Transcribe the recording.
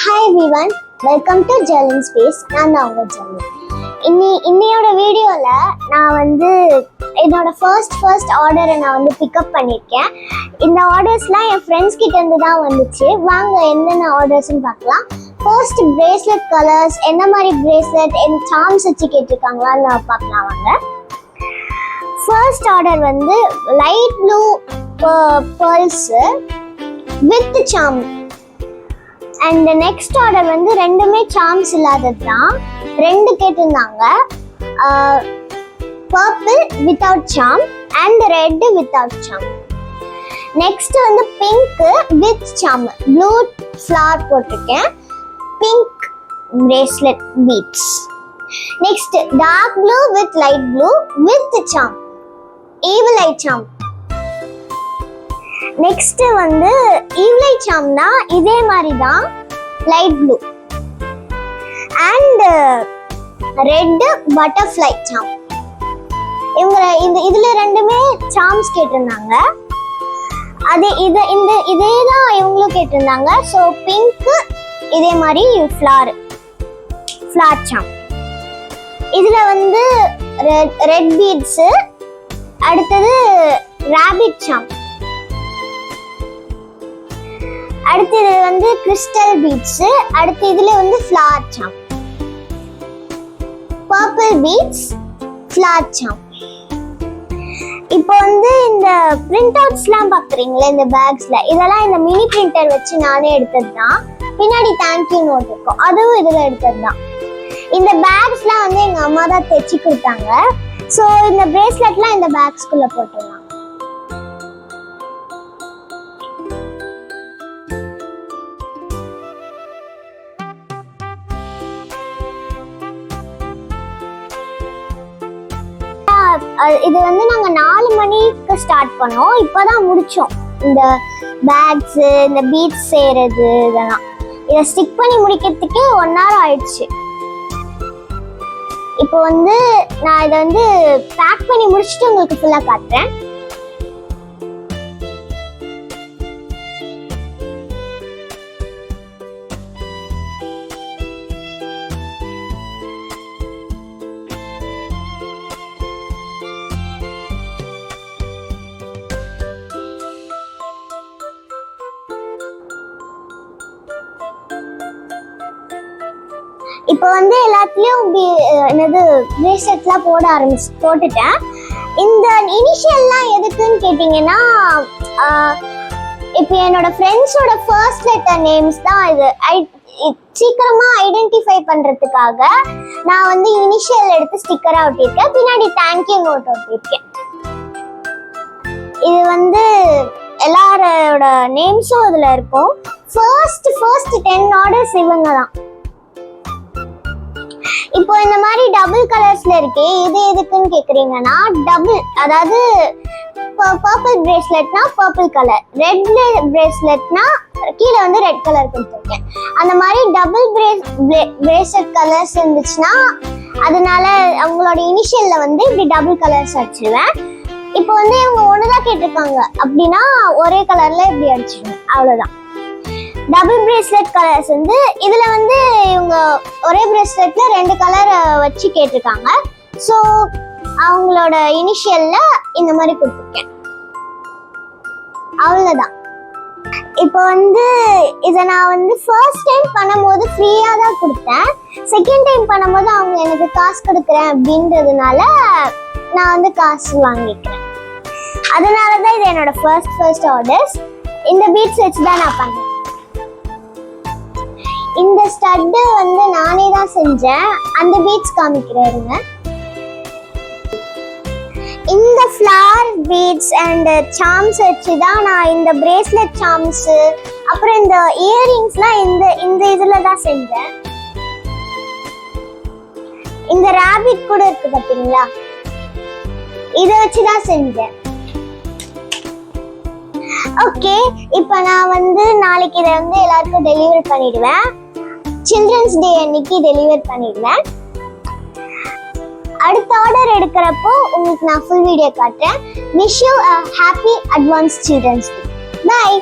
Hi everyone, welcome to Gel in Space. நான் தான் உங்கள் ஜெல்லி. இன்னையோட வீடியோவில் நான் வந்து என்னோட ஃபர்ஸ்ட் ஆர்டரை நான் வந்து பிக்கப் பண்ணியிருக்கேன். இந்த ஆர்டர்ஸ்லாம் என் ஃப்ரெண்ட்ஸ் கிட்டேருந்து தான் வந்துச்சு. வாங்க என்னென்ன ஆர்டர்ஸ்ன்னு பார்க்கலாம். ஃபர்ஸ்ட் பிரேஸ்லெட் கலர்ஸ், என்ன மாதிரி பிரேஸ்லெட் சார்ம்ஸ் வச்சு கேட்டிருக்காங்களான்னு பார்க்கலாம் வாங்க. ஃபர்ஸ்ட் ஆர்டர் வந்து light blue pearls with charm. And next order வந்து ரெண்டுமே சார்ம்ஸ் இல்லாதது தான். ரெண்டு கேட்டிருந்தாங்க, purple without charm and red without charm. Next வந்து pink with charm, blue flower போட்டிருக்கேன், pink bracelet beads. Next dark blue with light blue with charm, evil eye charm. Next வந்து evil eye சார்ம்னா இதே மாதிரி தான், light blue and red butterfly charm. இதுல ரெண்டுமே charms கேட்டிருந்தாங்க. இதே தான் இவங்களும் கேட்டிருந்தாங்க. ஸோ பிங்க் இதே மாதிரி ஃப்ளார் சார்ம். இதுல வந்து ரெட் பீட்ஸ், அடுத்தது ராபிட் சார்ம், அடுத்து இது வந்து கிறிஸ்டல் பீட்ஸ், அடுத்து இதுல வந்து flower charm, purple beads, flower charm. இப்போ வந்து இந்த பிரிண்ட் அவுட்ஸ்லாம் பாக்குறீங்களா இந்த பேக்ஸ்ல, இதெல்லாம் இந்த மினி பிரிண்டர் வச்சு நானே எடுத்தது தான். பின்னாடி தேங்க்யூ நோட் இருக்கும், அதுவும் இதுல எடுத்தது தான். இந்த பேக்ஸ்லாம் வந்து எங்க அம்மா தான் தைச்சி கொடுத்தாங்க. ஸோ இந்த பிரேஸ்லெட்லாம் இந்த பேக்ஸ்குள்ள போட்டுடலாம். இது வந்து நாங்க 4 மணிக்கு ஸ்டார்ட் பண்ணோம், இப்பதான் முடிச்சோம். இந்த பேக்ஸ், இந்த பீட்ஸ் செய்யறது, இதெல்லாம் இதை ஸ்டிக் பண்ணி முடிக்கிறதுக்கே 1 hour ஆயிடுச்சு. இப்போ வந்து நான் இதை வந்து பேக் பண்ணி முடிச்சுட்டு உங்களுக்கு ஃபுல்லா காட்டுறேன். இப்போ வந்து எல்லாத்துலயும் என்னது பிரேஸ்லெட்லாம் போட்டுட்டேன். இந்த இனிஷியல்லாம் எதுக்குன்னு கேட்டீங்கன்னா, இப்போ என்னோட ஃப்ரெண்ட்ஸோட ஃபர்ஸ்ட் லெட்டர் நேம்ஸ் தான் இது. சீக்கிரமா ஐடென்டிஃபை பண்றதுக்காக நான் வந்து இனிஷியல் எடுத்து ஸ்டிக்கரா ஒட்டியிருக்கேன், பின்னாடி தேங்க்யூ நோட் ஒட்டியிருக்கேன். இது வந்து எல்லாரோட நேம்ஸும் இதுல இருக்கும். ஃபர்ஸ்ட் 10 ஆர்டர்ஸ் இவங்க தான். இப்போ இந்த மாதிரி டபுள் கலர்ஸ்ல இருக்கு, இது எதுக்குன்னு கேக்குறீங்கன்னா, டபுள் அதாவது பர்பிள் பிரேஸ்லெட்னா பர்பிள் கலர், ரெட் பிரேஸ்லெட்னா கீழே வந்து ரெட் கலர் கொடுத்துருக்கேன். அந்த மாதிரி டபுள் பிரேஸ்லெட் கலர்ஸ் இருந்துச்சுன்னா அதனால அவங்களோட இனிஷியல்ல வந்து இப்படி டபுள் கலர்ஸ் அடிச்சிருவேன். இப்போ வந்து இவங்க ஒண்ணுதான் கேட்டிருக்காங்க அப்படின்னா ஒரே கலர்ல இப்படி அடிச்சிருவேன், அவ்வளவுதான். டபுள் பிரேஸ்லெட் கலர்ஸ் வந்து இதுல வந்து இவங்க ஒரே பிரேஸ்லெட்ல 2 கலர் வச்சு கேட்டிருக்காங்க. ஸோ அவங்களோட இனிஷியல்ல இந்த மாதிரி கொடுத்துருக்கேன், அவ்வளவுதான். இப்போ வந்து இதை நான் வந்து ஃபர்ஸ்ட் டைம் பண்ணும்போது ஃப்ரீயா தான் கொடுத்தேன். செகண்ட் டைம் பண்ணும்போது அவங்க எனக்கு காசு கொடுக்குறேன் அப்படின்றதுனால நான் வந்து காசு வாங்கிக்கிறேன். அதனாலதான் இது என்னோட ஃபர்ஸ்ட் ஆர்டர்ஸ். இந்த பீட்ஸ் வச்சு தான் நான் பண்ணேன். இந்த ஸ்டட் வந்து நானே தான் செஞ்சேன், அந்த பீட்ஸ் காமிக்கிறேன். இந்த ஃப்ளவர் பீட்ஸ் அண்ட் சார்ம்ஸ் வச்சு தான் நான் இந்த பிரேஸ்லெட் சார்ம்ஸ், அப்புறம் இந்த இயரிங்ஸ்லாம் இந்த இதுல தான் செஞ்சேன். இந்த ராபிட் கூட இருக்கு பாத்தீங்களா, இதை வச்சுதான் செஞ்சேன். ஓகே, இப்போ நான் வந்து நாளைக்கு இதை வந்து எல்லாருக்கும் டெலிவரி பண்ணிடுவேன். சில்ட்ரன்ஸ் டே அன்னைக்கு டெலிவர் பண்ணிடுவேன். அடுத்த ஆர்டர் எடுக்கிறப்போ உங்களுக்கு நான் ஃபுல் வீடியோ காட்டுறேன். Wish you a happy advanced children's day. Bye.